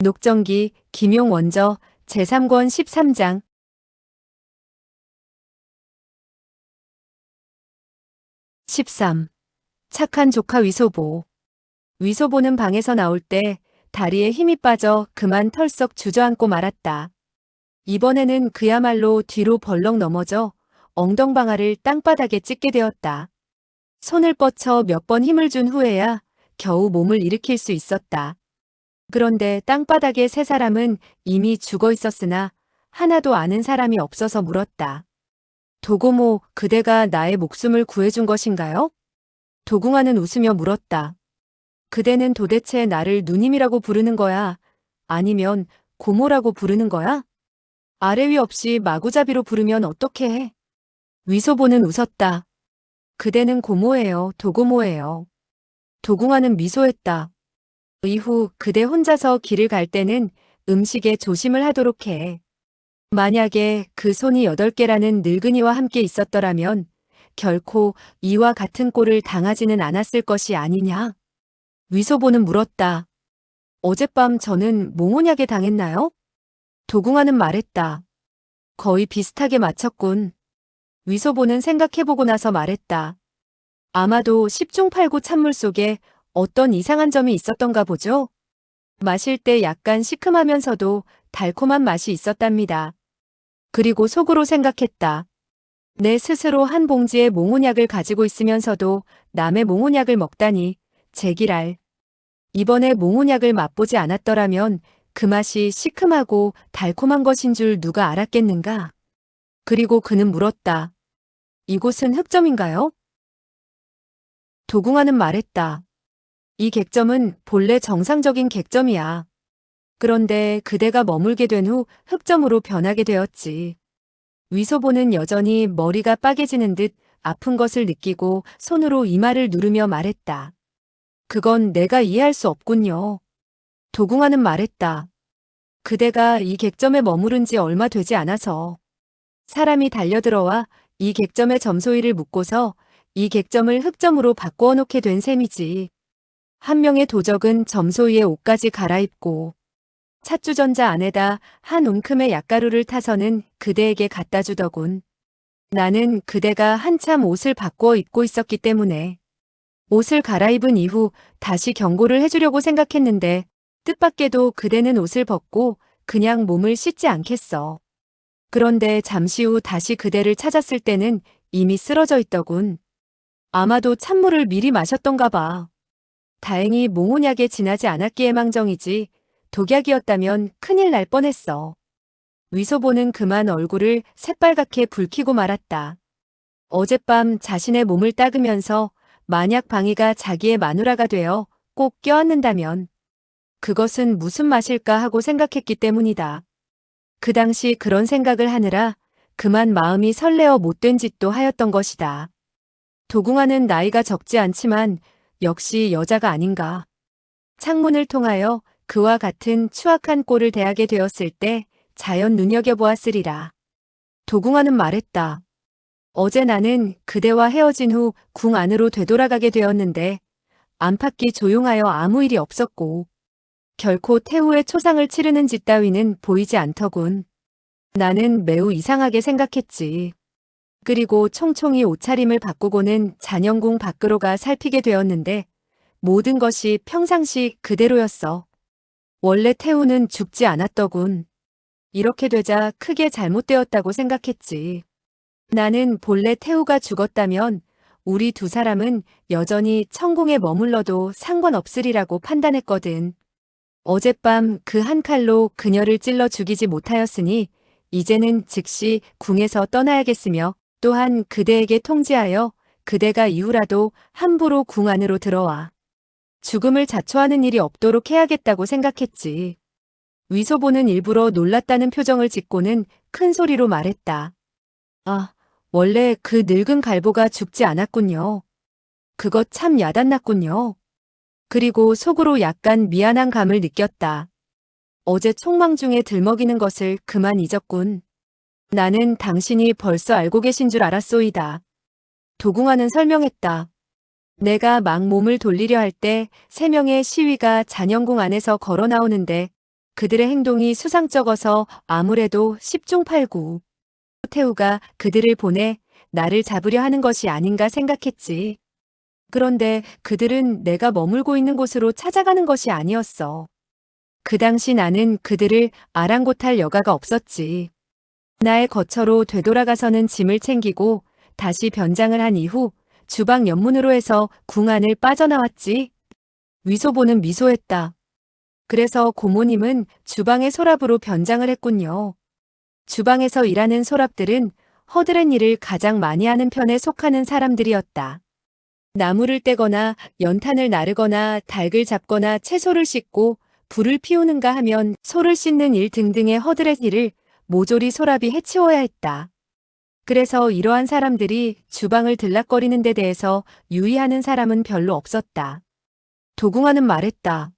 녹정기, 김용 원저, 제3권 13장. 13. 착한 조카 위소보. 위소보는 방에서 나올 때 다리에 힘이 빠져 그만 털썩 주저앉고 말았다. 이번에는 그야말로 뒤로 벌렁 넘어져 엉덩방아를 땅바닥에 찍게 되었다. 손을 뻗쳐 몇 번 힘을 준 후에야 겨우 몸을 일으킬 수 있었다. 그런데 땅바닥에 세 사람은 이미 죽어 있었으나 하나도 아는 사람이 없어서 물었다. 도고모, 그대가 나의 목숨을 구해준 것인가요? 도궁아는 웃으며 물었다. 그대는 도대체 나를 누님이라고 부르는 거야? 아니면 고모라고 부르는 거야? 아래 위 없이 마구잡이로 부르면 어떻게 해? 위소보는 웃었다. 그대는 고모예요, 도고모예요. 도궁아는 미소했다. 이후 그대 혼자서 길을 갈 때는 음식에 조심을 하도록 해. 만약에 그 손이 8개라는 늙은이와 함께 있었더라면 결코 이와 같은 꼴을 당하지는 않았을 것이 아니냐? 위소보는 물었다. 어젯밤 저는 몽혼약에 당했나요? 도궁아는 말했다. 거의 비슷하게 맞췄군. 위소보는 생각해보고 나서 말했다. 아마도 10중 8구 찬물 속에 어떤 이상한 점이 있었던가 보죠? 마실 때 약간 시큼하면서도 달콤한 맛이 있었답니다. 그리고 속으로 생각했다. 내 스스로 한 봉지의 몽혼약을 가지고 있으면서도 남의 몽혼약을 먹다니 제기랄. 이번에 몽혼약을 맛보지 않았더라면 그 맛이 시큼하고 달콤한 것인 줄 누가 알았겠는가? 그리고 그는 물었다. 이곳은 흑점인가요? 도궁아는 말했다. 이 객점은 본래 정상적인 객점이야. 그런데 그대가 머물게 된 후 흑점으로 변하게 되었지. 위소보는 여전히 머리가 빠개지는 듯 아픈 것을 느끼고 손으로 이마를 누르며 말했다. 그건 내가 이해할 수 없군요. 도궁아는 말했다. 그대가 이 객점에 머무른 지 얼마 되지 않아서 사람이 달려들어와 이 객점의 점소위를 묻고서 이 객점을 흑점으로 바꾸어 놓게 된 셈이지. 한 명의 도적은 점소위에 옷까지 갈아입고 찻주전자 안에다 한 움큼의 약가루를 타서는 그대에게 갖다 주더군. 나는 그대가 한참 옷을 바꾸어 입고 있었기 때문에 옷을 갈아입은 이후 다시 경고를 해주려고 생각했는데 뜻밖에도 그대는 옷을 벗고 그냥 몸을 씻지 않겠어. 그런데 잠시 후 다시 그대를 찾았을 때는 이미 쓰러져 있더군. 아마도 찬물을 미리 마셨던가 봐. 다행히 몽혼약에 지나지 않았기에 망정이지 독약이었다면 큰일 날 뻔했어. 위소보는 그만 얼굴을 새빨갛게 붉히고 말았다. 어젯밤 자신의 몸을 닦으면서 만약 방이가 자기의 마누라가 되어 꼭 껴안는다면 그것은 무슨 맛일까 하고 생각했기 때문이다. 그 당시 그런 생각을 하느라 그만 마음이 설레어 못된 짓도 하였던 것이다. 도궁아는 나이가 적지 않지만 역시 여자가 아닌가. 창문을 통하여 그와 같은 추악한 꼴을 대하게 되었을 때 자연 눈여겨보았으리라. 도궁아는 말했다. 어제 나는 그대와 헤어진 후 궁 안으로 되돌아가게 되었는데 안팎이 조용하여 아무 일이 없었고 결코 태후의 초상을 치르는 짓 따위는 보이지 않더군. 나는 매우 이상하게 생각했지. 그리고 총총히 옷차림을 바꾸고는 잔영궁 밖으로 가 살피게 되었는데 모든 것이 평상시 그대로였어. 원래 태우는 죽지 않았더군. 이렇게 되자 크게 잘못되었다고 생각했지. 나는 본래 태우가 죽었다면 우리 두 사람은 여전히 천궁에 머물러도 상관없으리라고 판단했거든. 어젯밤 그 한 칼로 그녀를 찔러 죽이지 못하였으니 이제는 즉시 궁에서 떠나야겠으며 또한 그대에게 통지하여 그대가 이후라도 함부로 궁 안으로 들어와 죽음을 자초하는 일이 없도록 해야겠다고 생각했지. 위소보는 일부러 놀랐다는 표정을 짓고는 큰 소리로 말했다. 아, 원래 그 늙은 갈보가 죽지 않았군요. 그것 참 야단났군요. 그리고 속으로 약간 미안한 감을 느꼈다. 어제 총망 중에 들먹이는 것을 그만 잊었군. 나는 당신이 벌써 알고 계신 줄 알았소이다. 도궁아는 설명했다. 내가 막 몸을 돌리려 할 때 3명의 시위가 잔영궁 안에서 걸어 나오는데 그들의 행동이 수상쩍어서 아무래도 10중 8구. 태우가 그들을 보내 나를 잡으려 하는 것이 아닌가 생각했지. 그런데 그들은 내가 머물고 있는 곳으로 찾아가는 것이 아니었어. 그 당시 나는 그들을 아랑곳할 여가가 없었지. 나의 거처로 되돌아가서는 짐을 챙기고 다시 변장을 한 이후 주방 옆문으로 해서 궁 안을 빠져나왔지. 위소보는 미소했다. 그래서 고모님은 주방의 소랍으로 변장을 했군요. 주방에서 일하는 소랍들은 허드렛 일을 가장 많이 하는 편에 속하는 사람들이었다. 나무를 떼거나 연탄을 나르거나 닭을 잡거나 채소를 씻고 불을 피우는가 하면 소를 씻는 일 등등의 허드렛 일을 모조리 소랍이 해치워야 했다. 그래서 이러한 사람들이 주방을 들락거리는 데 대해서 유의하는 사람은 별로 없었다. 도궁아는 말했다.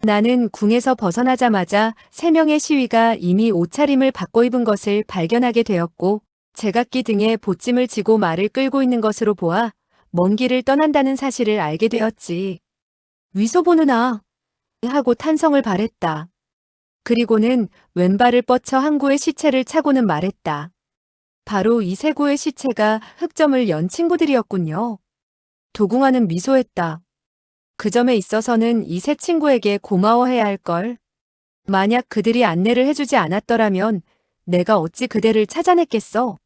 나는 궁에서 벗어나자마자 3명의 시위가 이미 옷차림을 바꿔 입은 것을 발견하게 되었고 제각기 등에 보찜을 지고 말을 끌고 있는 것으로 보아 먼 길을 떠난다는 사실을 알게 되었지. 위소보느나 하고 탄성을 발했다. 그리고는 왼발을 뻗쳐 항구의 시체를 차고는 말했다. 바로 이 세 구의 시체가 흑점을 연 친구들이었군요. 도궁아는 미소했다. 그 점에 있어서는 이 세 친구에게 고마워해야 할걸. 만약 그들이 안내를 해주지 않았더라면 내가 어찌 그대를 찾아냈겠어.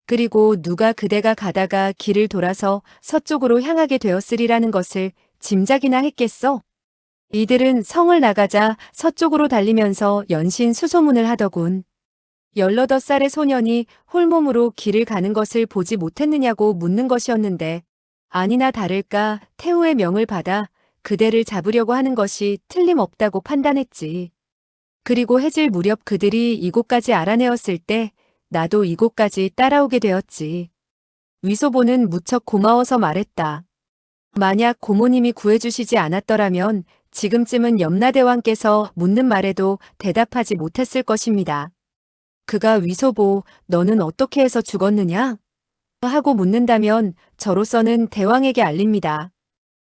그리고 누가 그대가 가다가 길을 돌아서 서쪽으로 향하게 되었으리라는 것을 짐작이나 했겠어. 이들은 성을 나가자 서쪽으로 달리면서 연신 수소문을 하더군. 18살의 소년이 홀몸으로 길을 가는 것을 보지 못했느냐고 묻는 것이었는데 아니나 다를까 태우의 명을 받아 그대를 잡으려고 하는 것이 틀림없다고 판단했지. 그리고 해질 무렵 그들이 이곳까지 알아내었을 때 나도 이곳까지 따라오게 되었지. 위소보는 무척 고마워서 말했다. 만약 고모님이 구해주시지 않았더라면 지금쯤은 염라대왕께서 묻는 말에도 대답하지 못했을 것입니다. 그가 위소보, 너는 어떻게 해서 죽었느냐? 하고 묻는다면 저로서는 대왕에게 알립니다.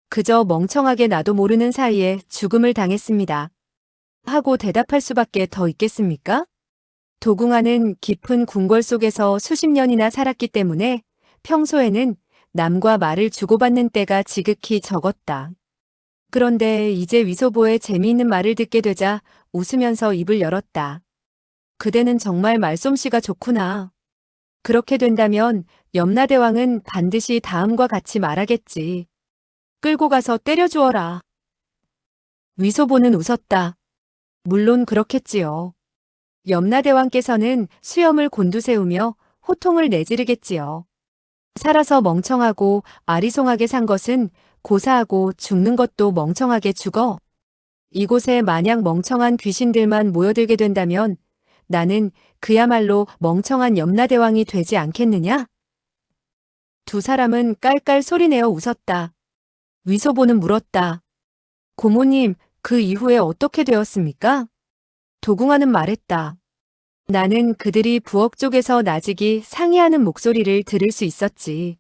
그저 멍청하게 나도 모르는 사이에 죽음을 당했습니다. 하고 대답할 수밖에 더 있겠습니까? 도궁아는 깊은 궁궐 속에서 수십 년이나 살았기 때문에 평소에는 남과 말을 주고받는 때가 지극히 적었다. 그런데 이제 위소보의 재미있는 말을 듣게 되자 웃으면서 입을 열었다. 그대는 정말 말솜씨가 좋구나. 그렇게 된다면 염라대왕은 반드시 다음과 같이 말하겠지. 끌고 가서 때려주어라. 위소보는 웃었다. 물론 그렇겠지요. 염라대왕께서는 수염을 곤두세우며 호통을 내지르겠지요. 살아서 멍청하고 아리송하게 산 것은 고사하고 죽는 것도 멍청하게 죽어. 이곳에 만약 멍청한 귀신들만 모여들게 된다면 나는 그야말로 멍청한 염라대왕이 되지 않겠느냐? 두 사람은 깔깔 소리내어 웃었다. 위소보는 물었다. 고모님, 그 이후에 어떻게 되었습니까? 도궁아는 말했다. 나는 그들이 부엌 쪽에서 나직이 상의하는 목소리를 들을 수 있었지.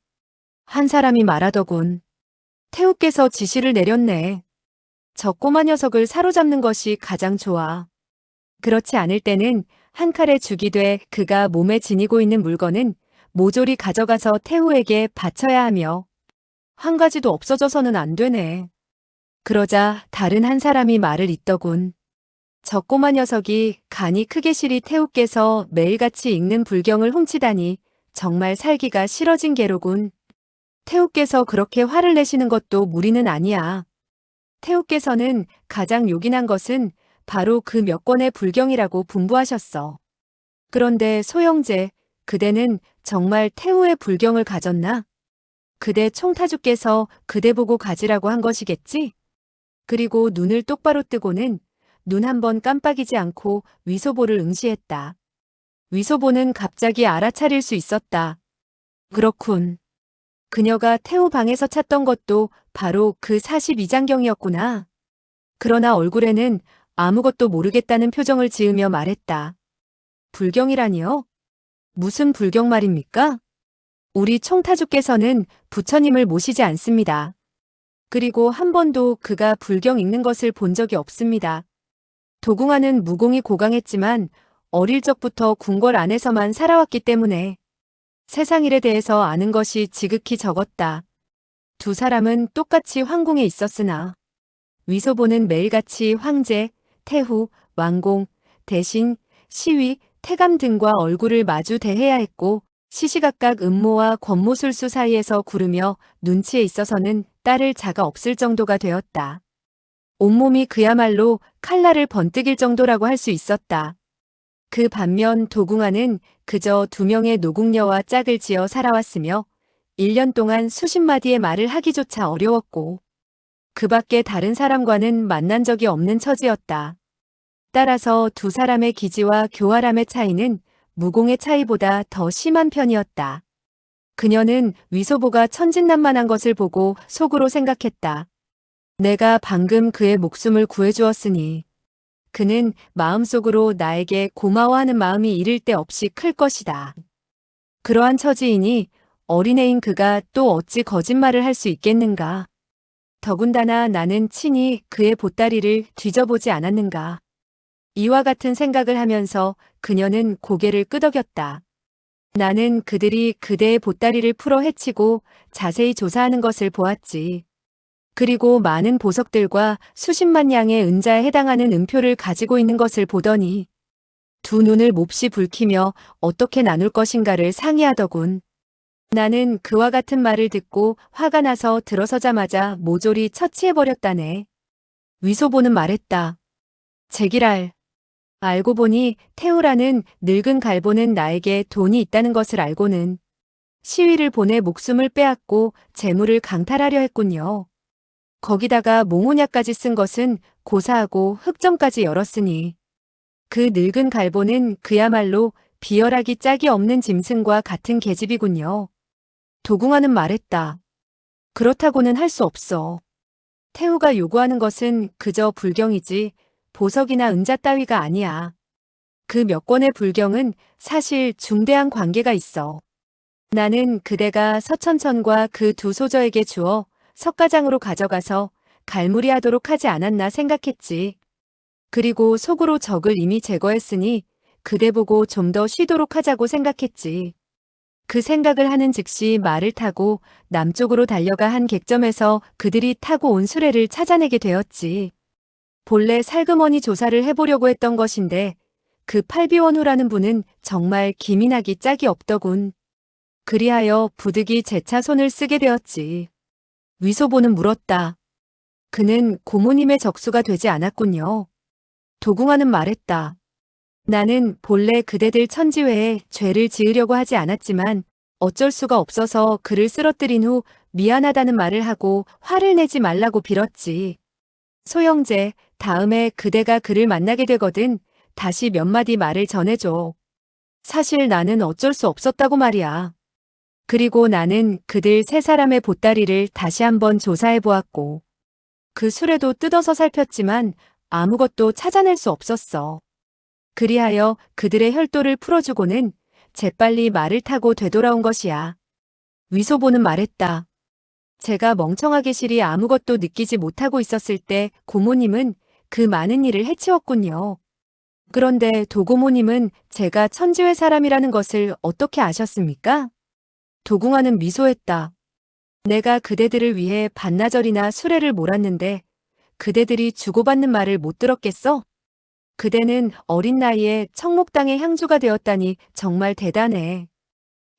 한 사람이 말하더군. 태우께서 지시를 내렸네. 저 꼬마 녀석을 사로잡는 것이 가장 좋아. 그렇지 않을 때는 한 칼에 죽이 돼 그가 몸에 지니고 있는 물건은 모조리 가져가서 태우에게 바쳐야 하며 한 가지도 없어져서는 안 되네. 그러자 다른 한 사람이 말을 잇더군. 저 꼬마 녀석이 간이 크게 시리 태우께서 매일같이 읽는 불경을 훔치다니 정말 살기가 싫어진 게로군. 태우께서 그렇게 화를 내시는 것도 무리는 아니야. 태우께서는 가장 요긴한 것은 바로 그 몇 권의 불경이라고 분부하셨어. 그런데 소영제, 그대는 정말 태우의 불경을 가졌나? 그대 총타주께서 그대 보고 가지라고 한 것이겠지? 그리고 눈을 똑바로 뜨고는 눈 한 번 깜빡이지 않고 위소보를 응시했다. 위소보는 갑자기 알아차릴 수 있었다. 그렇군. 그녀가 태우 방에서 찾던 것도 바로 그 42장경이었구나. 그러나 얼굴에는 아무것도 모르겠다는 표정을 지으며 말했다. 불경이라니요? 무슨 불경 말입니까? 우리 총타주께서는 부처님을 모시지 않습니다. 그리고 한 번도 그가 불경 읽는 것을 본 적이 없습니다. 도궁하는 무공이 고강했지만 어릴 적부터 궁궐 안에서만 살아왔기 때문에 세상 일에 대해서 아는 것이 지극히 적었다. 두 사람은 똑같이 황궁에 있었으나 위소보는 매일같이 황제, 태후, 왕공, 대신, 시위, 태감 등과 얼굴을 마주 대해야 했고 시시각각 음모와 권모술수 사이에서 구르며 눈치에 있어서는 따를 자가 없을 정도가 되었다. 온몸이 그야말로 칼날을 번뜩일 정도라고 할 수 있었다. 그 반면 도궁하는 그저 두 명의 노궁녀와 짝을 지어 살아왔으며 1년 동안 수십 마디의 말을 하기조차 어려웠고 그 밖에 다른 사람과는 만난 적이 없는 처지였다. 따라서 두 사람의 기지와 교활함의 차이는 무공의 차이보다 더 심한 편이었다. 그녀는 위소보가 천진난만한 것을 보고 속으로 생각했다. 내가 방금 그의 목숨을 구해주었으니 그는 마음속으로 나에게 고마워하는 마음이 이를 데 없이 클 것이다. 그러한 처지이니 어린애인 그가 또 어찌 거짓말을 할 수 있겠는가. 더군다나 나는 친히 그의 보따리를 뒤져보지 않았는가. 이와 같은 생각을 하면서 그녀는 고개를 끄덕였다. 나는 그들이 그대의 보따리를 풀어 헤치고 자세히 조사하는 것을 보았지. 그리고 많은 보석들과 수십만 양의 은자에 해당하는 은표를 가지고 있는 것을 보더니 두 눈을 몹시 붉히며 어떻게 나눌 것인가를 상의하더군. 나는 그와 같은 말을 듣고 화가 나서 들어서자마자 모조리 처치해버렸다네. 위소보는 말했다. 제기랄. 알고 보니 태우라는 늙은 갈보는 나에게 돈이 있다는 것을 알고는 시위를 보내 목숨을 빼앗고 재물을 강탈하려 했군요. 거기다가 몽호냐까지 쓴 것은 고사하고 흑점까지 열었으니 그 늙은 갈보는 그야말로 비열하기 짝이 없는 짐승과 같은 계집이군요. 도궁하는 말했다. 그렇다고는 할 수 없어. 태우가 요구하는 것은 그저 불경이지 보석이나 은자 따위가 아니야. 그 몇 권의 불경은 사실 중대한 관계가 있어. 나는 그대가 서천천과 그 두 소저에게 주어 석가장으로 가져가서 갈무리하도록 하지 않았나 생각했지. 그리고 속으로 적을 이미 제거했으니 그대 보고 좀 더 쉬도록 하자고 생각했지. 그 생각을 하는 즉시 말을 타고 남쪽으로 달려가 한 객점에서 그들이 타고 온 수레를 찾아내게 되었지. 본래 살그머니 조사를 해보려고 했던 것인데 그 팔비원후라는 분은 정말 기민하기 짝이 없더군. 그리하여 부득이 재차 손을 쓰게 되었지. 위소보는 물었다. 그는 고모님의 적수가 되지 않았군요. 도궁하는 말했다. 나는 본래 그대들 천지회에 죄를 지으려고 하지 않았지만 어쩔 수가 없어서 그를 쓰러뜨린 후 미안하다는 말을 하고 화를 내지 말라고 빌었지. 소영제, 다음에 그대가 그를 만나게 되거든 다시 몇 마디 말을 전해줘. 사실 나는 어쩔 수 없었다고 말이야. 그리고 나는 그들 세 사람의 보따리를 다시 한번 조사해 보았고 그 수레도 뜯어서 살폈지만 아무것도 찾아낼 수 없었어. 그리하여 그들의 혈도를 풀어주고는 재빨리 말을 타고 되돌아온 것이야. 위소보는 말했다. 제가 멍청하게 실이 아무것도 느끼지 못하고 있었을 때 고모님은 그 많은 일을 해치웠군요. 그런데 도고모님은 제가 천지회 사람이라는 것을 어떻게 아셨습니까? 도궁하는 미소했다. 내가 그대들을 위해 반나절이나 수레를 몰았는데 그대들이 주고받는 말을 못 들었겠어? 그대는 어린 나이에 청목당의 향주가 되었다니 정말 대단해.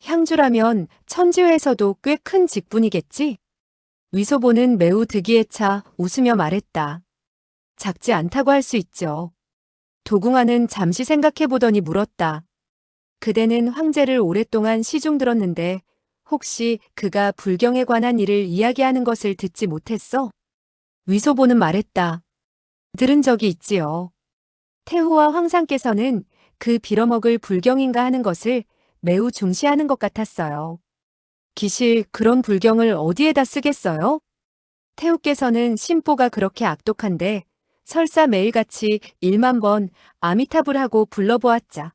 향주라면 천지회에서도 꽤 큰 직분이겠지? 위소보는 매우 득이에 차 웃으며 말했다. 작지 않다고 할 수 있죠. 도궁하는 잠시 생각해보더니 물었다. 그대는 황제를 오랫동안 시중 들었는데 혹시 그가 불경에 관한 일을 이야기하는 것을 듣지 못했어? 위소보는 말했다. 들은 적이 있지요. 태후와 황상께서는 그 빌어먹을 불경인가 하는 것을 매우 중시하는 것 같았어요. 기실 그런 불경을 어디에다 쓰겠어요? 태후께서는 심보가 그렇게 악독한데 설사 매일같이 1만 번 아미타불 하고 불러보았자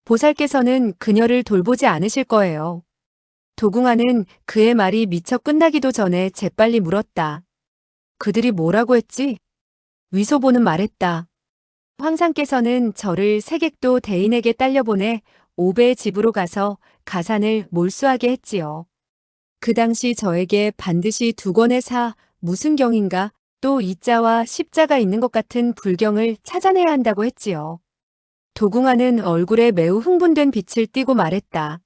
보살께서는 그녀를 돌보지 않으실 거예요. 도궁하는 그의 말이 미처 끝나기도 전에 재빨리 물었다. 그들이 뭐라고 했지? 위소보는 말했다. 황상께서는 저를 세객도 대인에게 딸려보내 오배의 집으로 가서 가산을 몰수하게 했지요. 그 당시 저에게 반드시 두 권의 무슨 경인가 또 이자와 십자가 있는 것 같은 불경을 찾아내야 한다고 했지요. 도궁하는 얼굴에 매우 흥분된 빛을 띠고 말했다.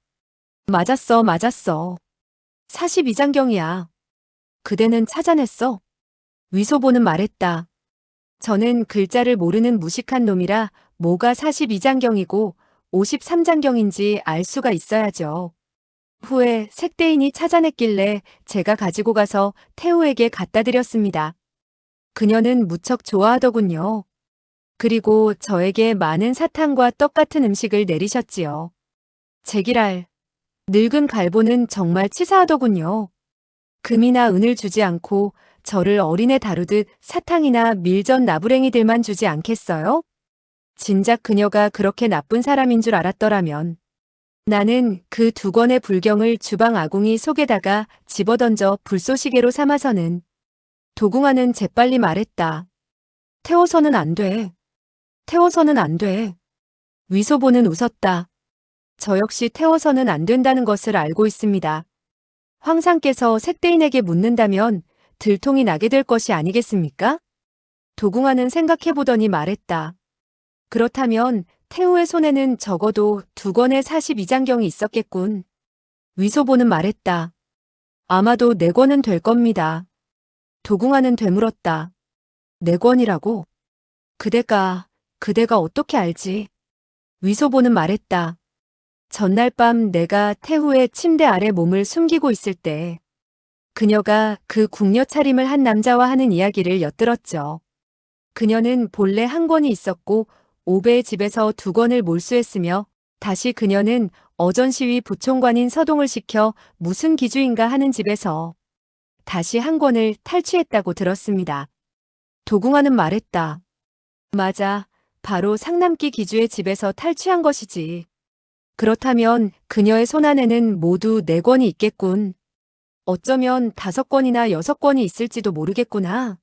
맞았어, 맞았어. 42장경이야. 그대는 찾아냈어? 위소보는 말했다. 저는 글자를 모르는 무식한 놈이라 뭐가 42장경이고 53장경인지 알 수가 있어야죠. 후에 색대인이 찾아냈길래 제가 가지고 가서 태우에게 갖다 드렸습니다. 그녀는 무척 좋아하더군요. 그리고 저에게 많은 사탕과 떡 같은 음식을 내리셨지요. 제기랄, 늙은 갈보는 정말 치사하더군요. 금이나 은을 주지 않고 저를 어린애 다루듯 사탕이나 밀전 나부랭이들만 주지 않겠어요? 진작 그녀가 그렇게 나쁜 사람인 줄 알았더라면 나는 그 두 권의 불경을 주방 아궁이 속에다가 집어던져 불쏘시개로 삼아서는 도궁하는 재빨리 말했다. 태워서는 안 돼. 태워서는 안 돼. 위소보는 웃었다. 저 역시 태워서는 안 된다는 것을 알고 있습니다. 황상께서 색대인에게 묻는다면 들통이 나게 될 것이 아니겠습니까? 도궁하는 생각해보더니 말했다. 그렇다면 태우의 손에는 적어도 두 권의 42장경이 있었겠군. 위소보는 말했다. 아마도 네 권은 될 겁니다. 도궁하는 되물었다. 네 권이라고? 그대가 어떻게 알지? 위소보는 말했다. 전날 밤 내가 태후의 침대 아래 몸을 숨기고 있을 때 그녀가 그 궁녀 차림을 한 남자와 하는 이야기를 엿들었죠. 그녀는 본래 한 권이 있었고 오배의 집에서 두 권을 몰수했으며 다시 그녀는 어전시위 부총관인 서동을 시켜 무슨 기주인가 하는 집에서 다시 한 권을 탈취했다고 들었습니다. 도궁하는 말했다. 맞아. 바로 상남기 기주의 집에서 탈취한 것이지. 그렇다면 그녀의 손안에는 모두 네 권이 있겠군. 어쩌면 5권이나 6권이 있을지도 모르겠구나.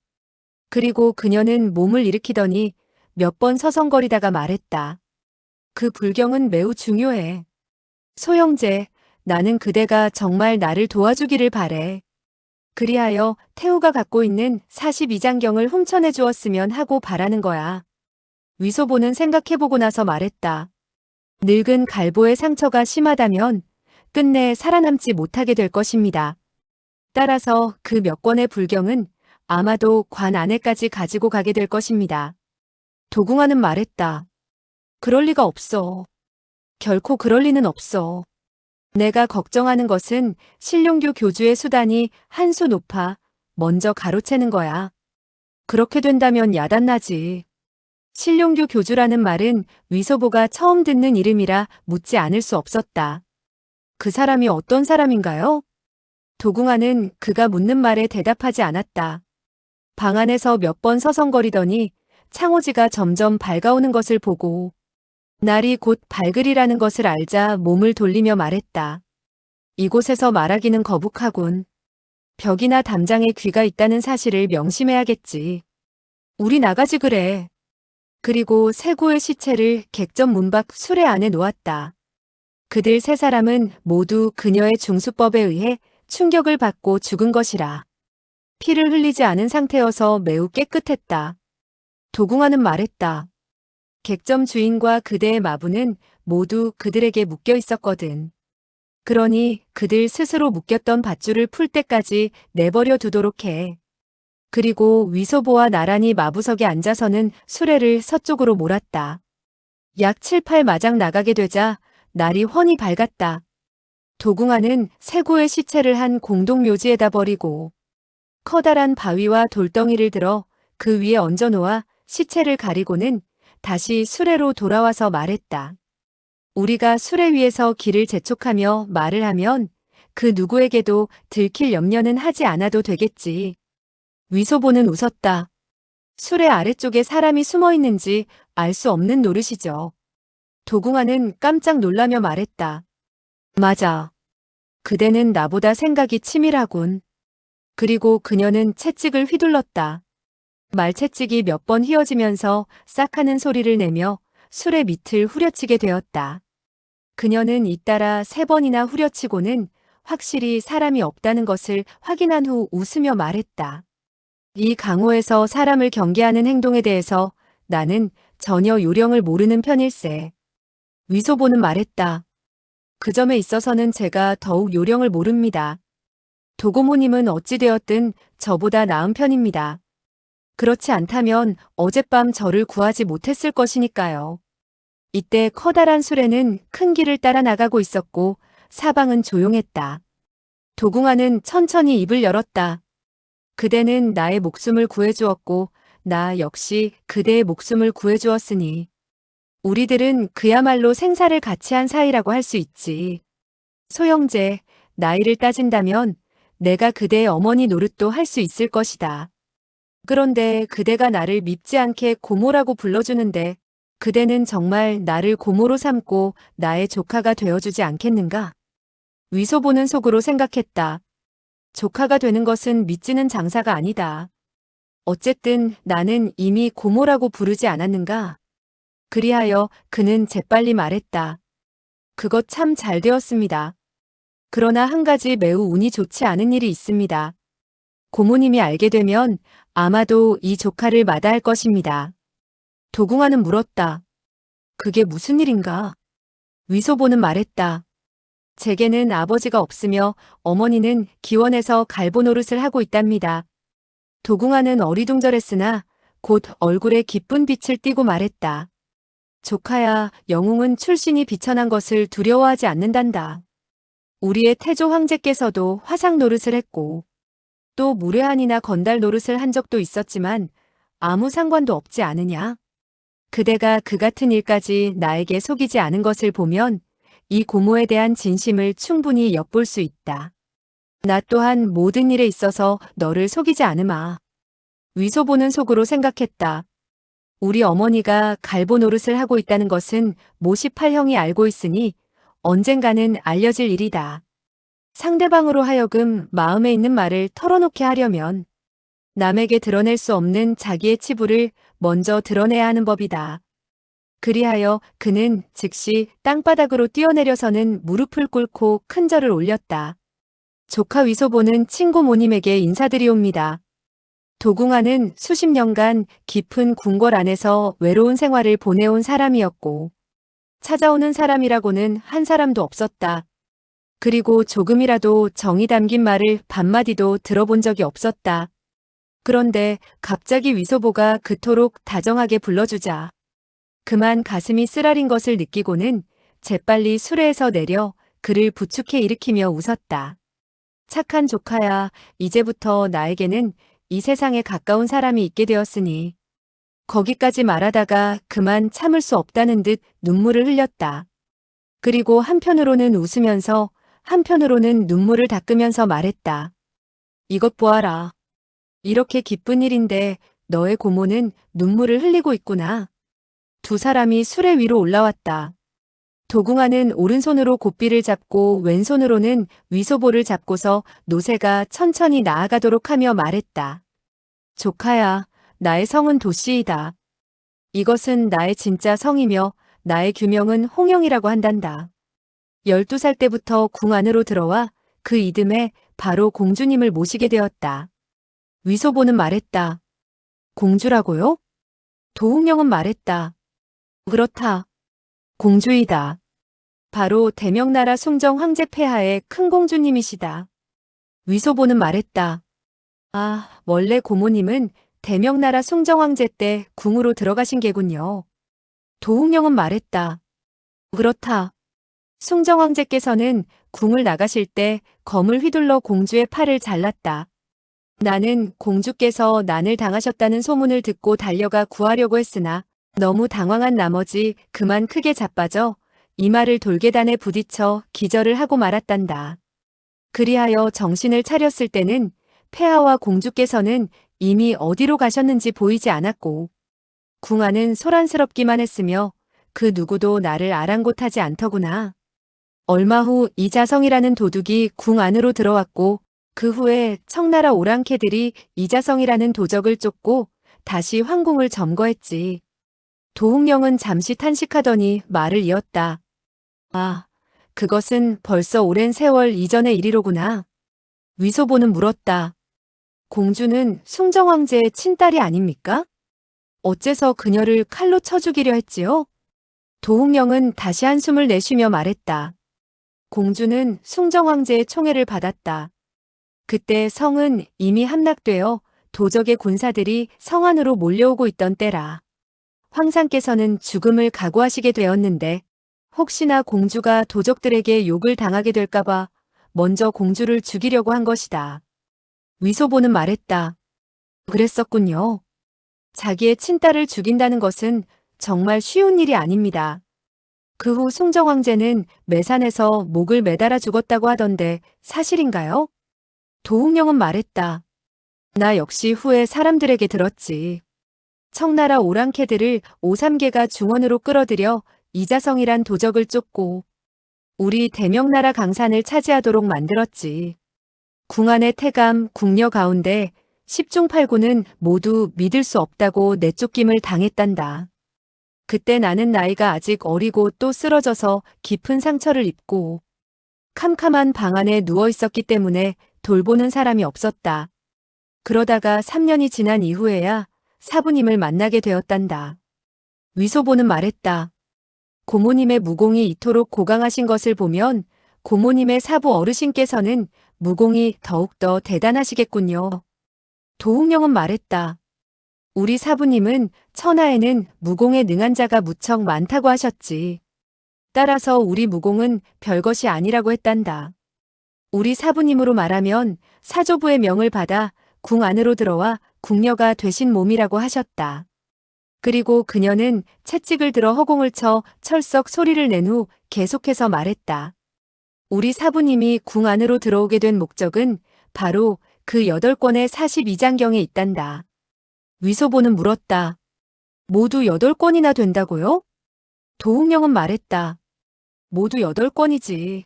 그리고 그녀는 몸을 일으키더니 몇 번 서성거리다가 말했다. 그 불경은 매우 중요해. 소영제, 나는 그대가 정말 나를 도와주기를 바래. 그리하여 태우가 갖고 있는 42장경을 훔쳐내 주었으면 하고 바라는 거야. 위소보는 생각해보고 나서 말했다. 늙은 갈보의 상처가 심하다면 끝내 살아남지 못하게 될 것입니다. 따라서 그 몇 권의 불경은 아마도 관 안에까지 가지고 가게 될 것입니다. 도궁하는 말했다. 그럴 리가 없어. 결코 그럴 리는 없어. 내가 걱정하는 것은 신룡교 교주의 수단이 한 수 높아 먼저 가로채는 거야. 그렇게 된다면 야단나지. 신룡교 교주라는 말은 위소보가 처음 듣는 이름이라 묻지 않을 수 없었다. 그 사람이 어떤 사람인가요? 도궁하는 그가 묻는 말에 대답하지 않았다. 방 안에서 몇 번 서성거리더니 창호지가 점점 밝아오는 것을 보고 날이 곧 밝으리라는 것을 알자 몸을 돌리며 말했다. 이곳에서 말하기는 거북하군. 벽이나 담장에 귀가 있다는 사실을 명심해야겠지. 우리 나가지 그래. 그리고 세구의 시체를 객전 문 밖 수레 안에 놓았다. 그들 세 사람은 모두 그녀의 중수법에 의해 충격을 받고 죽은 것이라. 피를 흘리지 않은 상태여서 매우 깨끗했다. 도궁하는 말했다. 객점 주인과 그대의 마부는 모두 그들에게 묶여 있었거든. 그러니 그들 스스로 묶였던 밧줄을 풀 때까지 내버려 두도록 해. 그리고 위소보와 나란히 마부석에 앉아서는 수레를 서쪽으로 몰았다. 약 7, 8마장 나가게 되자 날이 훤히 밝았다. 도궁하는 세구의 시체를 한 공동묘지에다 버리고 커다란 바위와 돌덩이를 들어 그 위에 얹어놓아 시체를 가리고는 다시 수레로 돌아와서 말했다. 우리가 수레 위에서 길을 재촉하며 말을 하면 그 누구에게도 들킬 염려는 하지 않아도 되겠지. 위소보는 웃었다. 수레 아래쪽에 사람이 숨어 있는지 알 수 없는 노릇이죠. 도궁하는 깜짝 놀라며 말했다. 맞아. 그대는 나보다 생각이 치밀하군. 그리고 그녀는 채찍을 휘둘렀다. 말채찍이 몇 번 휘어지면서 싹 하는 소리를 내며 술의 밑을 후려치게 되었다. 그녀는 잇따라 3번이나 후려치고는 확실히 사람이 없다는 것을 확인한 후 웃으며 말했다. 이 강호에서 사람을 경계하는 행동에 대해서 나는 전혀 요령을 모르는 편일세. 위소보는 말했다. 그 점에 있어서는 제가 더욱 요령을 모릅니다. 도고모님은 어찌되었든 저보다 나은 편입니다. 그렇지 않다면 어젯밤 저를 구하지 못했을 것이니까요. 이때 커다란 수레는 큰 길을 따라 나가고 있었고 사방은 조용했다. 도궁아는 천천히 입을 열었다. 그대는 나의 목숨을 구해주었고 나 역시 그대의 목숨을 구해주었으니 우리들은 그야말로 생사를 같이 한 사이라고 할 수 있지. 소영제, 나이를 따진다면 내가 그대의 어머니 노릇도 할 수 있을 것이다. 그런데 그대가 나를 밉지 않게 고모라고 불러주는데 그대는 정말 나를 고모로 삼고 나의 조카가 되어주지 않겠는가? 위소보는 속으로 생각했다. 조카가 되는 것은 믿지는 장사가 아니다. 어쨌든 나는 이미 고모라고 부르지 않았는가? 그리하여 그는 재빨리 말했다. 그것 참 잘 되었습니다. 그러나 한 가지 매우 운이 좋지 않은 일이 있습니다. 고모님이 알게 되면 아마도 이 조카를 마다할 것입니다. 도궁아는 물었다. 그게 무슨 일인가? 위소보는 말했다. 제게는 아버지가 없으며 어머니는 기원에서 갈보 노릇을 하고 있답니다. 도궁아는 어리둥절했으나 곧 얼굴에 기쁜 빛을 띠고 말했다. 조카야, 영웅은 출신이 비천한 것을 두려워하지 않는단다. 우리의 태조 황제께서도 화상 노릇을 했고 또 무례한이나 건달 노릇을 한 적도 있었지만 아무 상관도 없지 않으냐? 그대가 그 같은 일까지 나에게 속이지 않은 것을 보면 이 고모에 대한 진심을 충분히 엿볼 수 있다. 나 또한 모든 일에 있어서 너를 속이지 않으마. 위소보는 속으로 생각했다. 우리 어머니가 갈보 노릇을 하고 있다는 것은 모시팔형이 알고 있으니 언젠가는 알려질 일이다. 상대방으로 하여금 마음에 있는 말을 털어놓게 하려면 남에게 드러낼 수 없는 자기의 치부를 먼저 드러내야 하는 법이다. 그리하여 그는 즉시 땅바닥으로 뛰어내려서는 무릎을 꿇고 큰 절을 올렸다. 조카 위소보는 친고모님에게 인사드리옵니다. 도궁아는 수십 년간 깊은 궁궐 안에서 외로운 생활을 보내온 사람이었고 찾아오는 사람이라고는 한 사람도 없었다. 그리고 조금이라도 정이 담긴 말을 반마디도 들어본 적이 없었다. 그런데 갑자기 위소보가 그토록 다정하게 불러주자 그만 가슴이 쓰라린 것을 느끼고는 재빨리 수레에서 내려 그를 부축해 일으키며 웃었다. 착한 조카야, 이제부터 나에게는 이 세상에 가까운 사람이 있게 되었으니 거기까지 말하다가 그만 참을 수 없다는 듯 눈물을 흘렸다. 그리고 한편으로는 웃으면서 한편으로는 눈물을 닦으면서 말했다. 이것 보아라. 이렇게 기쁜 일인데 너의 고모는 눈물을 흘리고 있구나. 두 사람이 수레 위로 올라왔다. 도궁아는 오른손으로 고삐를 잡고 왼손으로는 위소보를 잡고서 노새가 천천히 나아가도록 하며 말했다. 조카야, 나의 성은 도씨이다. 이것은 나의 진짜 성이며 나의 규명은 홍영이라고 한단다. 12살 때부터 궁 안으로 들어와 그 이듬해 바로 공주님을 모시게 되었다. 위소보는 말했다. 공주라고요? 도흥령은 말했다. 그렇다. 공주이다. 바로 대명나라 숭정 황제 폐하의 큰 공주님이시다. 위소보는 말했다. 아, 원래 고모님은 대명나라 숭정 황제 때 궁으로 들어가신 게군요. 도흥령은 말했다. 그렇다. 숭정 황제께서는 궁을 나가실 때 검을 휘둘러 공주의 팔을 잘랐다. 나는 공주께서 난을 당하셨다는 소문을 듣고 달려가 구하려고 했으나 너무 당황한 나머지 그만 크게 자빠져 이마를 돌계단에 부딪혀 기절을 하고 말았단다. 그리하여 정신을 차렸을 때는 폐하와 공주께서는 이미 어디로 가셨는지 보이지 않았고 궁 안은 소란스럽기만 했으며 그 누구도 나를 아랑곳하지 않더구나. 얼마 후 이자성이라는 도둑이 궁 안으로 들어왔고 그 후에 청나라 오랑캐들이 이자성이라는 도적을 쫓고 다시 황궁을 점거했지. 도웅령은 잠시 탄식하더니 말을 이었다. 아, 그것은 벌써 오랜 세월 이전의 일이로구나. 위소보는 물었다. 공주는 숭정왕제의 친딸이 아닙니까? 어째서 그녀를 칼로 쳐 죽이려 했지요? 도웅령은 다시 한숨을 내쉬며 말했다. 공주는 숭정왕제의 총애를 받았다. 그때 성은 이미 함락되어 도적의 군사들이 성 안으로 몰려오고 있던 때라. 황상께서는 죽음을 각오하시게 되었는데 혹시나 공주가 도적들에게 욕을 당하게 될까봐 먼저 공주를 죽이려고 한 것이다. 위소보는 말했다. 그랬었군요. 자기의 친딸을 죽인다는 것은 정말 쉬운 일이 아닙니다. 그 후 숭정왕제는 매산에서 목을 매달아 죽었다고 하던데 사실인가요? 도웅령은 말했다. 나 역시 후에 사람들에게 들었지. 청나라 오랑캐들을 오삼개가 중원으로 끌어들여 이자성이란 도적을 쫓고 우리 대명나라 강산을 차지하도록 만들었지. 궁안의 태감, 궁녀 가운데 10중 8구는 모두 믿을 수 없다고 내쫓김을 당했단다. 그때 나는 나이가 아직 어리고 또 쓰러져서 깊은 상처를 입고 캄캄한 방 안에 누워 있었기 때문에 돌보는 사람이 없었다. 그러다가 3년이 지난 이후에야 사부님을 만나게 되었단다. 위소보는 말했다. 고모님의 무공이 이토록 고강하신 것을 보면 고모님의 사부 어르신께서는 무공이 더욱더 대단하시겠군요. 도웅령은 말했다. 우리 사부님은 천하에는 무공에 능한 자가 무척 많다고 하셨지. 따라서 우리 무공은 별것이 아니라고 했단다. 우리 사부님으로 말하면 사조부의 명을 받아 궁 안으로 들어와 궁녀가 되신 몸이라고 하셨다. 그리고 그녀는 채찍을 들어 허공을 쳐 철썩 소리를 낸 후 계속해서 말했다. 우리 사부님이 궁 안으로 들어오게 된 목적은 바로 그 8권의 42장경에 있단다. 위소보는 물었다. 모두 8권이나 된다고요? 도웅령은 말했다. 모두 8권이지.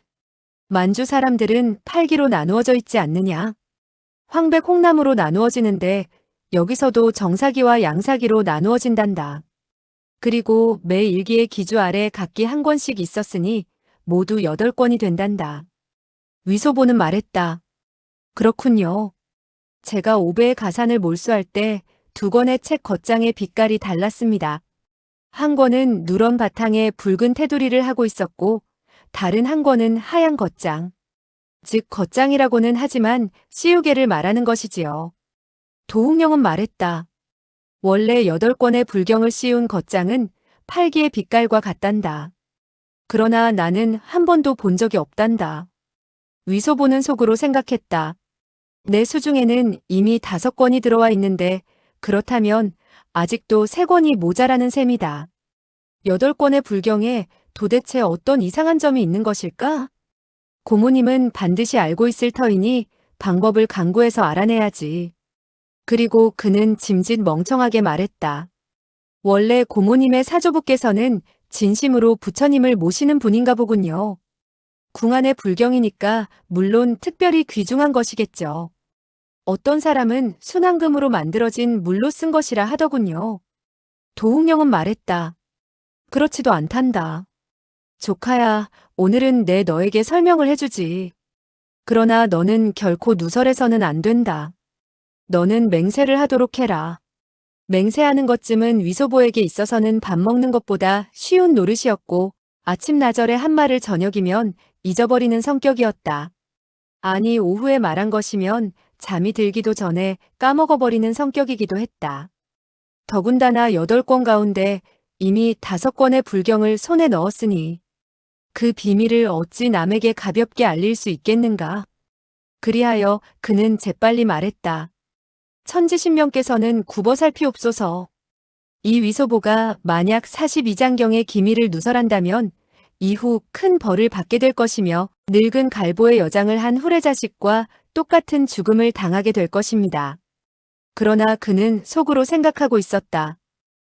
만주 사람들은 8기로 나누어져 있지 않느냐. 황백 홍남으로 나누어지는데 여기서도 정사기와 양사기로 나누어진단다. 그리고 매 일기의 기주 아래 각기 한 권씩 있었으니 모두 8권이 된단다. 위소보는 말했다. 그렇군요. 제가 5배의 가산을 몰수할 때 2권의 책 겉장의 빛깔이 달랐습니다. 한 권은 누런 바탕에 붉은 테두리를 하고 있었고 다른 한 권은 하얀 겉장. 즉 겉장이라고는 하지만 씨우개를 말하는 것이지요. 도웅령은 말했다. 원래 8권의 불경을 씌운 겉장은 8기의 빛깔과 같단다. 그러나 나는 한 번도 본 적이 없단다. 위소보는 속으로 생각했다. 내 수중에는 이미 5권이 들어와 있는데 그렇다면 아직도 3권이 모자라는 셈이다. 8권의 불경에 도대체 어떤 이상한 점이 있는 것일까? 고모님은 반드시 알고 있을 터이니 방법을 강구해서 알아내야지. 그리고 그는 짐짓 멍청하게 말했다. 원래 고모님의 사조부께서는 진심으로 부처님을 모시는 분인가 보군요. 궁안의 불경이니까 물론 특별히 귀중한 것이겠죠. 어떤 사람은 순황금으로 만들어진 물로 쓴 것이라 하더군요. 도웅령은 말했다. 그렇지도 않단다. 조카야, 오늘은 내 너에게 설명을 해주지. 그러나 너는 결코 누설해서는 안 된다. 너는 맹세를 하도록 해라. 맹세하는 것쯤은 위소보에게 있어서는 밥 먹는 것보다 쉬운 노릇이었고 아침나절에 한 말을 저녁이면 잊어버리는 성격이었다. 아니 오후에 말한 것이면 잠이 들기도 전에 까먹어버리는 성격이기도 했다. 더군다나 8권 가운데 이미 5권의 불경을 손에 넣었으니 그 비밀을 어찌 남에게 가볍게 알릴 수 있겠는가. 그리하여 그는 재빨리 말했다. 천지신명께서는 굽어 살피옵소서. 이 위소보가 만약 42장경의 기밀을 누설한다면 이후 큰 벌을 받게 될 것이며 늙은 갈보의 여장을 한 후레자식과 똑같은 죽음을 당하게 될 것입니다. 그러나 그는 속으로 생각하고 있었다.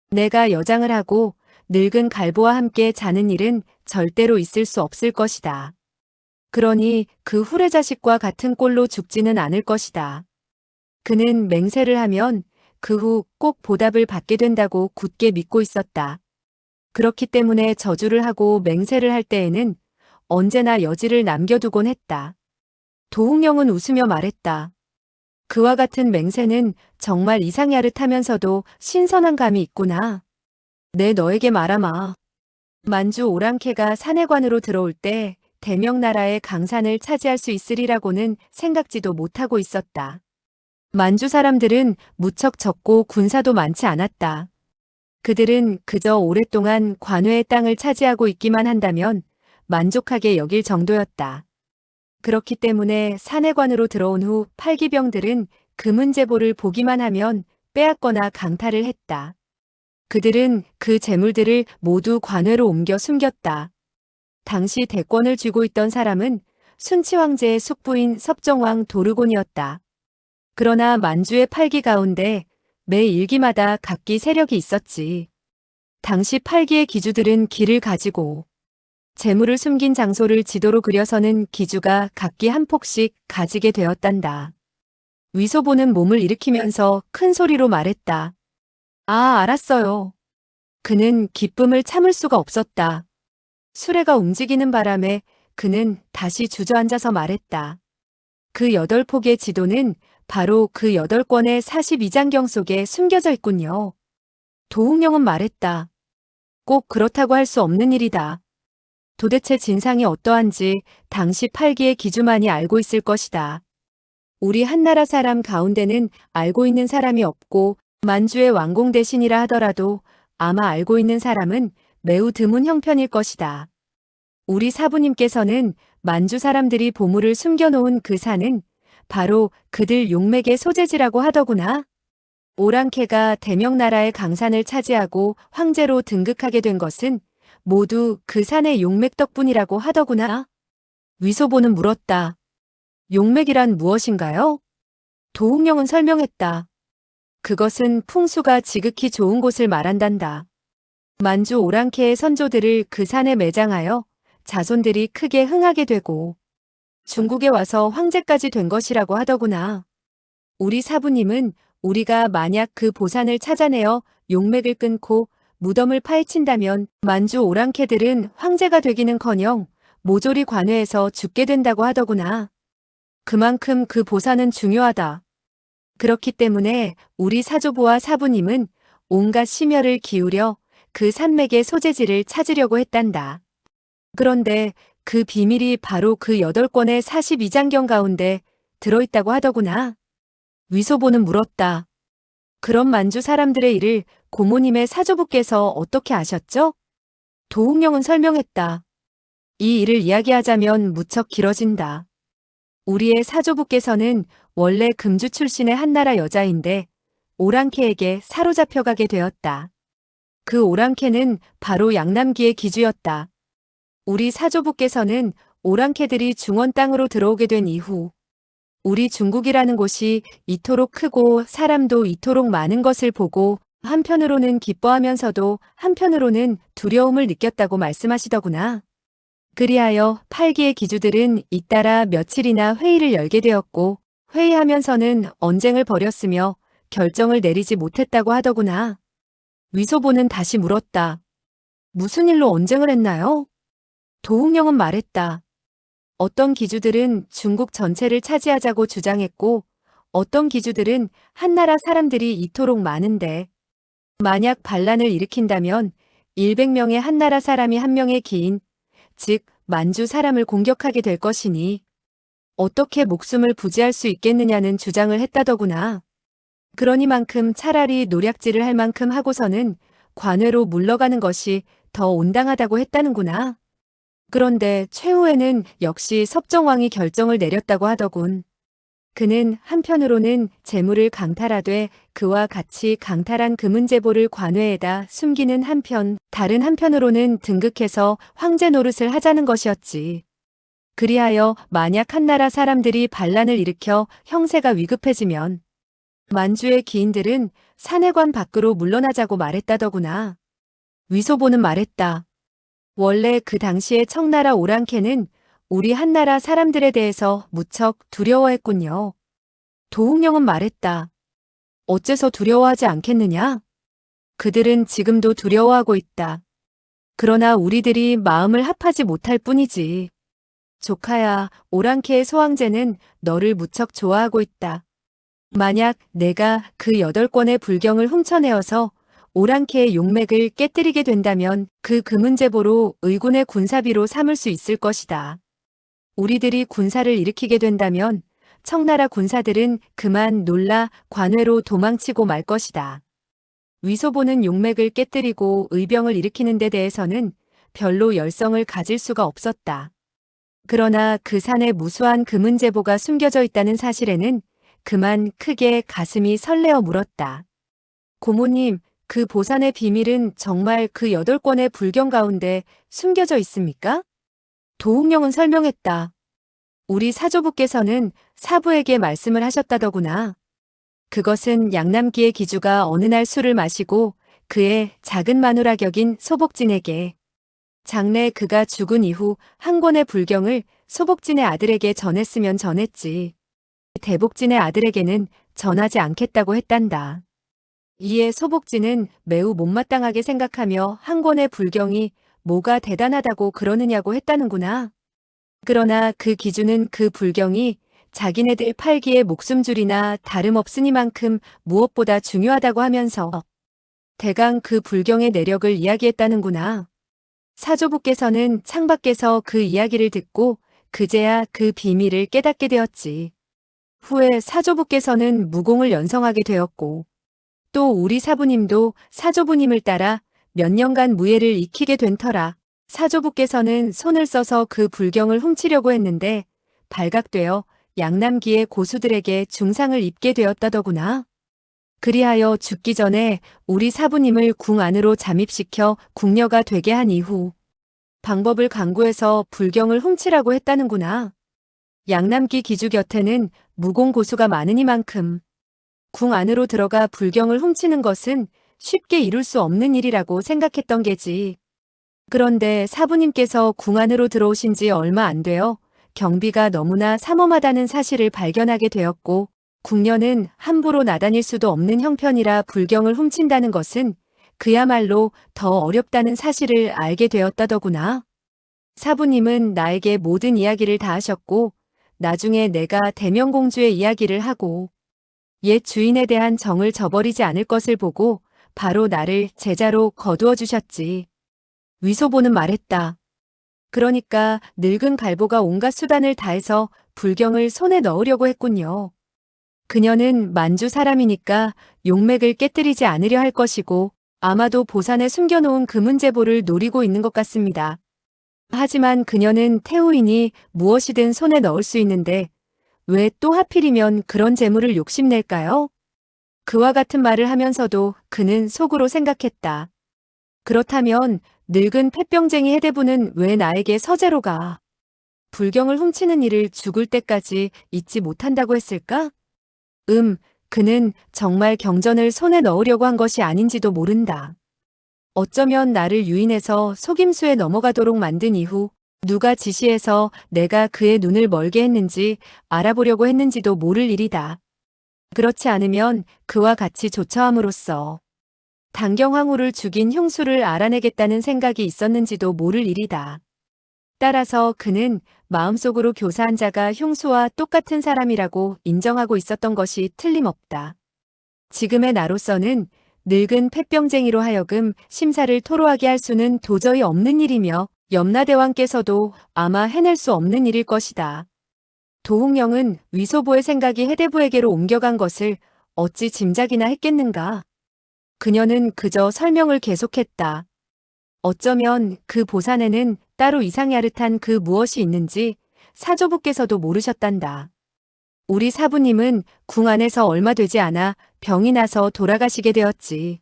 내가 여장을 하고 늙은 갈보와 함께 자는 일은 절대로 있을 수 없을 것이다. 그러니 그 후레자식과 같은 꼴로 죽지는 않을 것이다. 그는 맹세를 하면 그 후 꼭 보답을 받게 된다고 굳게 믿고 있었다. 그렇기 때문에 저주를 하고 맹세를 할 때에는 언제나 여지를 남겨두곤 했다. 도웅령은 웃으며 말했다. 그와 같은 맹세는 정말 이상야릇하면서도 신선한 감이 있구나. 내 너에게 말하마. 만주 오랑캐가 산해관으로 들어올 때 대명나라의 강산을 차지할 수 있으리라고는 생각지도 못하고 있었다. 만주 사람들은 무척 적고 군사도 많지 않았다. 그들은 그저 오랫동안 관외의 땅을 차지하고 있기만 한다면 만족하게 여길 정도였다. 그렇기 때문에 산해관으로 들어온 후 팔기병들은 금은제보를 보기만 하면 빼앗거나 강탈을 했다. 그들은 그 재물들을 모두 관외로 옮겨 숨겼다. 당시 대권을 쥐고 있던 사람은 순치 황제의 숙부인 섭정왕 도르곤이었다. 그러나 만주의 팔기 가운데 매 일기마다 각기 세력이 있었지. 당시 팔기의 기주들은 기를 가지고 재물을 숨긴 장소를 지도로 그려서는 기주가 각기 한 폭씩 가지게 되었단다. 위소보는 몸을 일으키면서 큰 소리로 말했다. 아, 알았어요. 그는 기쁨을 참을 수가 없었다. 수레가 움직이는 바람에 그는 다시 주저앉아서 말했다. 그 8폭의 지도는 바로 그 8권의 42장경 속에 숨겨져 있군요. 도웅령은 말했다. 꼭 그렇다고 할 수 없는 일이다. 도대체 진상이 어떠한지 당시 팔기의 기주만이 알고 있을 것이다. 우리 한나라 사람 가운데는 알고 있는 사람이 없고 만주의 왕공 대신이라 하더라도 아마 알고 있는 사람은 매우 드문 형편일 것이다. 우리 사부님께서는 만주 사람들이 보물을 숨겨놓은 그 산은 바로 그들 용맥의 소재지라고 하더구나. 오랑캐가 대명나라의 강산을 차지하고 황제로 등극하게 된 것은 모두 그 산의 용맥 덕분이라고 하더구나. 위소보는 물었다. 용맥이란 무엇인가요? 도웅령은 설명했다. 그것은 풍수가 지극히 좋은 곳을 말한단다. 만주 오랑캐의 선조들을 그 산에 매장하여 자손들이 크게 흥하게 되고 중국에 와서 황제까지 된 것이라고 하더구나. 우리 사부님은 우리가 만약 그 보산을 찾아내어 용맥을 끊고 무덤을 파헤친다면 만주 오랑캐들은 황제가 되기는커녕 모조리 관외에서 죽게 된다고 하더구나. 그만큼 그 보산은 중요하다. 그렇기 때문에 우리 사조부와 사부님은 온갖 심혈을 기울여 그 산맥의 소재지를 찾으려고 했단다. 그런데 그 비밀이 바로 그 8권의 42장경 가운데 들어있다고 하더구나. 위소보는 물었다. 그럼 만주 사람들의 일을 고모님의 사조부께서 어떻게 아셨죠? 도웅령은 설명했다. 이 일을 이야기하자면 무척 길어진다. 우리의 사조부께서는 원래 금주 출신의 한나라 여자인데 오랑캐에게 사로잡혀가게 되었다. 그 오랑캐는 바로 양남기의 기주였다. 우리 사조부께서는 오랑캐들이 중원 땅으로 들어오게 된 이후 우리 중국이라는 곳이 이토록 크고 사람도 이토록 많은 것을 보고 한편으로는 기뻐하면서도 한편으로는 두려움을 느꼈다고 말씀하시더구나. 그리하여 팔기의 기주들은 잇따라 며칠이나 회의를 열게 되었고 회의하면서는 언쟁을 벌였으며 결정을 내리지 못했다고 하더구나. 위소보는 다시 물었다. 무슨 일로 언쟁을 했나요? 도웅령은 말했다. 어떤 기주들은 중국 전체를 차지하자고 주장했고 어떤 기주들은 한나라 사람들이 이토록 많은데 만약 반란을 일으킨다면 100명의 한나라 사람이 한 명의 기인, 즉 만주 사람을 공격하게 될 것이니 어떻게 목숨을 부지할 수 있겠느냐는 주장을 했다더구나. 그러니만큼 차라리 노략질을 할 만큼 하고서는 관외로 물러가는 것이 더 온당하다고 했다는구나. 그런데 최후에는 역시 섭정왕이 결정을 내렸다고 하더군. 그는 한편으로는 재물을 강탈하되 그와 같이 강탈한 금은제보를 관외에다 숨기는 한편 다른 한편으로는 등극해서 황제 노릇을 하자는 것이었지. 그리하여 만약 한나라 사람들이 반란을 일으켜 형세가 위급해지면 만주의 기인들은 산해관 밖으로 물러나자고 말했다더구나. 위소보는 말했다. 원래 그 당시에 청나라 오랑캐는 우리 한나라 사람들에 대해서 무척 두려워했군요. 도웅령은 말했다. 어째서 두려워하지 않겠느냐? 그들은 지금도 두려워하고 있다. 그러나 우리들이 마음을 합하지 못할 뿐이지. 조카야, 오랑캐의 소황제는 너를 무척 좋아하고 있다. 만약 내가 그 8권의 불경을 훔쳐내어서 오랑캐의 용맥을 깨뜨리게 된다면 그 금은제보로 의군의 군사비로 삼을 수 있을 것이다. 우리들이 군사를 일으키게 된다면 청나라 군사들은 그만 놀라 관외로 도망치고 말 것이다. 위소보는 용맥을 깨뜨리고 의병을 일으키는 데 대해서는 별로 열성을 가질 수가 없었다. 그러나 그 산에 무수한 금은제보가 숨겨져 있다는 사실에는 그만 크게 가슴이 설레어 물었다. 고모님, 그 보산의 비밀은 정말 그 8권의 불경 가운데 숨겨져 있습니까? 도홍령은 설명했다. 우리 사조부께서는 사부에게 말씀을 하셨다더구나. 그것은 양남기의 기주가 어느 날 술을 마시고 그의 작은 마누라 격인 소복진에게 장래 그가 죽은 이후 한 권의 불경을 소복진의 아들에게 전했으면 전했지. 대복진의 아들에게는 전하지 않겠다고 했단다. 이에 소복진은 매우 못마땅하게 생각하며 한 권의 불경이 뭐가 대단하다고 그러느냐고 했다는구나. 그러나 그 기주는 그 불경이 자기네들 팔기의 목숨줄이나 다름없으니만큼 무엇보다 중요하다고 하면서 대강 그 불경의 내력을 이야기했다는구나. 사조부께서는 창밖에서 그 이야기를 듣고 그제야 그 비밀을 깨닫게 되었지. 후에 사조부께서는 무공을 연성하게 되었고 또 우리 사부님도 사조부님을 따라 몇 년간 무예를 익히게 된 터라 사조부께서는 손을 써서 그 불경을 훔치려고 했는데 발각되어 양남기의 고수들에게 중상을 입게 되었다더구나. 그리하여 죽기 전에 우리 사부님을 궁 안으로 잠입시켜 궁녀가 되게 한 이후 방법을 강구해서 불경을 훔치라고 했다는구나. 양남기 기주 곁에는 무공 고수가 많으니만큼 궁 안으로 들어가 불경을 훔치는 것은 쉽게 이룰 수 없는 일이라고 생각했던 게지. 그런데 사부님께서 궁 안으로 들어오신 지 얼마 안 되어 경비가 너무나 삼엄하다는 사실을 발견하게 되었고 궁녀는 함부로 나다닐 수도 없는 형편이라 불경을 훔친다는 것은 그야말로 더 어렵다는 사실을 알게 되었다더구나. 사부님은 나에게 모든 이야기를 다 하셨고 나중에 내가 대명공주의 이야기를 하고 옛 주인에 대한 정을 저버리지 않을 것을 보고 바로 나를 제자로 거두어 주셨지. 위소보는 말했다. 그러니까 늙은 갈보가 온갖 수단을 다해서 불경을 손에 넣으려고 했군요. 그녀는 만주 사람이니까 용맥을 깨뜨리지 않으려 할 것이고 아마도 보산에 숨겨놓은 금은제보를 노리고 있는 것 같습니다. 하지만 그녀는 태우이니 무엇이든 손에 넣을 수 있는데 왜 또 하필이면 그런 재물을 욕심낼까요? 그와 같은 말을 하면서도 그는 속으로 생각했다. 그렇다면 늙은 폐병쟁이 해대부는 왜 나에게 서재로 가? 불경을 훔치는 일을 죽을 때까지 잊지 못한다고 했을까? 그는 정말 경전을 손에 넣으려고 한 것이 아닌지도 모른다. 어쩌면 나를 유인해서 속임수에 넘어가도록 만든 이후 누가 지시해서 내가 그의 눈을 멀게 했는지 알아보려고 했는지도 모를 일이다. 그렇지 않으면 그와 같이 조처함으로써 단경황후를 죽인 흉수를 알아내겠다는 생각이 있었는지도 모를 일이다. 따라서 그는 마음속으로 교사한 자가 흉수와 똑같은 사람이라고 인정하고 있었던 것이 틀림없다. 지금의 나로서는 늙은 폐병쟁이로 하여금 심사를 토로하게 할 수는 도저히 없는 일이며 염라대왕께서도 아마 해낼 수 없는 일일 것이다. 도홍령은 위소보의 생각이 해대부에게로 옮겨간 것을 어찌 짐작이나 했겠는가. 그녀는 그저 설명을 계속했다. 어쩌면 그 보산에는 따로 이상야릇한 그 무엇이 있는지 사조부께서도 모르셨단다. 우리 사부님은 궁 안에서 얼마 되지 않아 병이 나서 돌아가시게 되었지.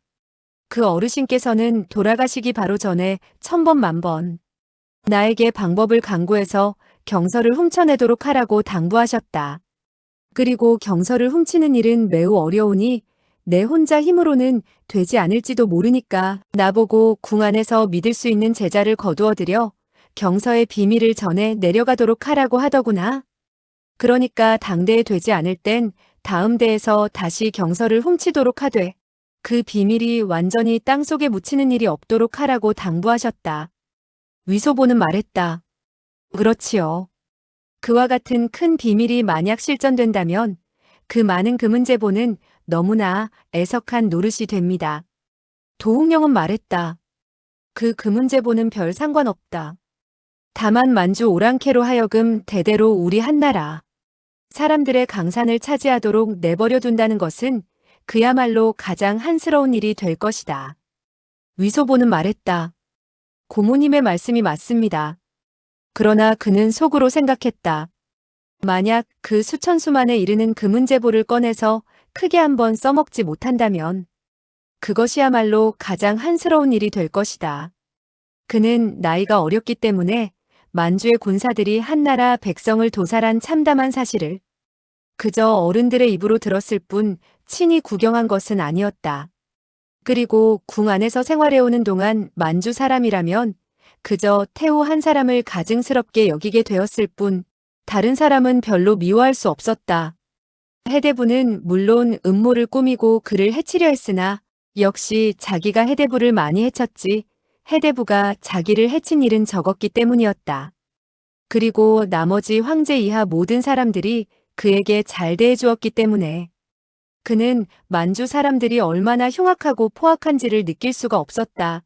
그 어르신께서는 돌아가시기 바로 전에 1000번 만번 나에게 방법을 강구해서 경서를 훔쳐내도록 하라고 당부하셨다. 그리고 경서를 훔치는 일은 매우 어려우니 내 혼자 힘으로는 되지 않을지도 모르니까 나보고 궁 안에서 믿을 수 있는 제자를 거두어들여 경서의 비밀을 전해 내려가도록 하라고 하더구나. 그러니까 당대에 되지 않을 땐 다음 대에서 다시 경서를 훔치도록 하되 그 비밀이 완전히 땅속에 묻히는 일이 없도록 하라고 당부하셨다. 위소보는 말했다. 그렇지요. 그와 같은 큰 비밀이 만약 실전된다면 그 많은 금은제보는 너무나 애석한 노릇이 됩니다. 도홍령은 말했다. 그 금은제보는 별 상관없다. 다만 만주 오랑캐로 하여금 대대로 우리 한나라 사람들의 강산을 차지하도록 내버려 둔다는 것은 그야말로 가장 한스러운 일이 될 것이다. 위소보는 말했다. 고모님의 말씀이 맞습니다. 그러나 그는 속으로 생각했다. 만약 그 수천 수만에 이르는 금은제보를 꺼내서 크게 한번 써먹지 못한다면 그것이야말로 가장 한스러운 일이 될 것이다. 그는 나이가 어렸기 때문에 만주의 군사들이 한나라 백성을 도살한 참담한 사실을 그저 어른들의 입으로 들었을 뿐 친히 구경한 것은 아니었다. 그리고 궁 안에서 생활해오는 동안 만주 사람이라면 그저 태우 한 사람을 가증스럽게 여기게 되었을 뿐 다른 사람은 별로 미워할 수 없었다. 해대부는 물론 음모를 꾸미고 그를 해치려 했으나 역시 자기가 해대부를 많이 해쳤지 해대부가 자기를 해친 일은 적었기 때문이었다. 그리고 나머지 황제 이하 모든 사람들이 그에게 잘 대해주었기 때문에 그는 만주 사람들이 얼마나 흉악하고 포악한지를 느낄 수가 없었다.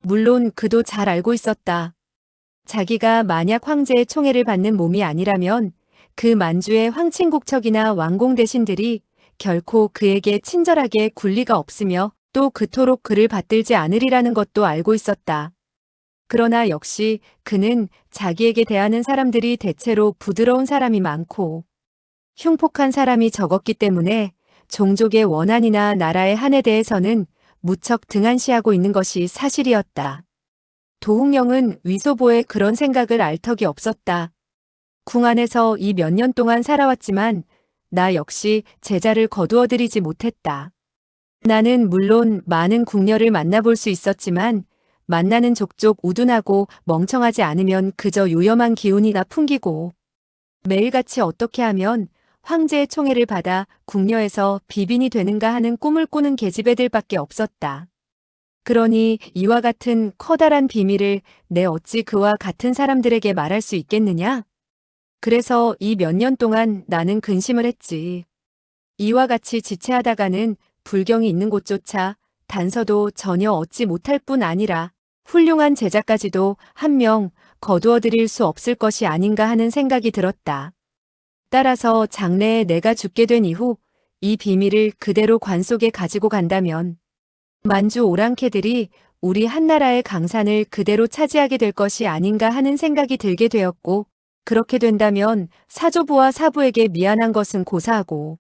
물론 그도 잘 알고 있었다. 자기가 만약 황제의 총애를 받는 몸이 아니라면 그 만주의 황친국척이나 왕공 대신들이 결코 그에게 친절하게 굴 리가 없으며 또 그토록 그를 받들지 않으리라는 것도 알고 있었다. 그러나 역시 그는 자기에게 대하는 사람들이 대체로 부드러운 사람이 많고 흉폭한 사람이 적었기 때문에 종족의 원한이나 나라의 한에 대해서는 무척 등한시하고 있는 것이 사실이었다. 도홍령은 위소보의 그런 생각을 알 턱이 없었다. 궁 안에서 이 몇 년 동안 살아왔지만 나 역시 제자를 거두어들이지 못했다. 나는 물론 많은 궁녀를 만나볼 수 있었지만 만나는 족족 우둔하고 멍청하지 않으면 그저 요염한 기운이나 풍기고 매일같이 어떻게 하면 황제의 총애를 받아 궁녀에서 비빈이 되는가 하는 꿈을 꾸는 계집애들밖에 없었다. 그러니 이와 같은 커다란 비밀을 내 어찌 그와 같은 사람들에게 말할 수 있겠느냐? 그래서 이 몇 년 동안 나는 근심을 했지. 이와 같이 지체하다가는 불경이 있는 곳조차 단서도 전혀 얻지 못할 뿐 아니라 훌륭한 제자까지도 한 명 거두어들일 수 없을 것이 아닌가 하는 생각이 들었다. 따라서 장래에 내가 죽게 된 이후 이 비밀을 그대로 관 속에 가지고 간다면 만주 오랑캐들이 우리 한나라의 강산을 그대로 차지하게 될 것이 아닌가 하는 생각이 들게 되었고 그렇게 된다면 사조부와 사부에게 미안한 것은 고사하고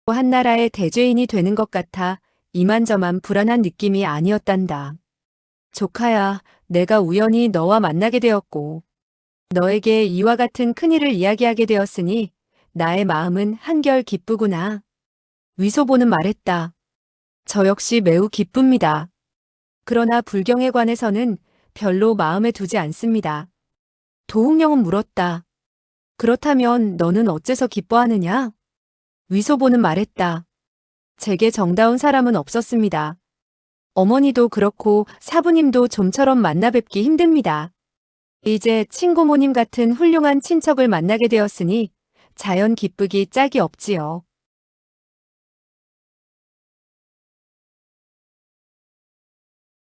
한나라의 대죄인이 되는 것 같아 이만저만 불안한 느낌이 아니었단다. 조카야, 내가 우연히 너와 만나게 되었고 너에게 이와 같은 큰일을 이야기하게 되었으니 나의 마음은 한결 기쁘구나. 위소보는 말했다. 저 역시 매우 기쁩니다. 그러나 불경에 관해서는 별로 마음에 두지 않습니다. 도홍령은 물었다. 그렇다면 너는 어째서 기뻐하느냐? 위소보는 말했다. 제게 정다운 사람은 없었습니다. 어머니도 그렇고 사부님도 좀처럼 만나 뵙기 힘듭니다. 이제 친고모님 같은 훌륭한 친척을 만나게 되었으니 자연 기쁘기 짝이 없지요.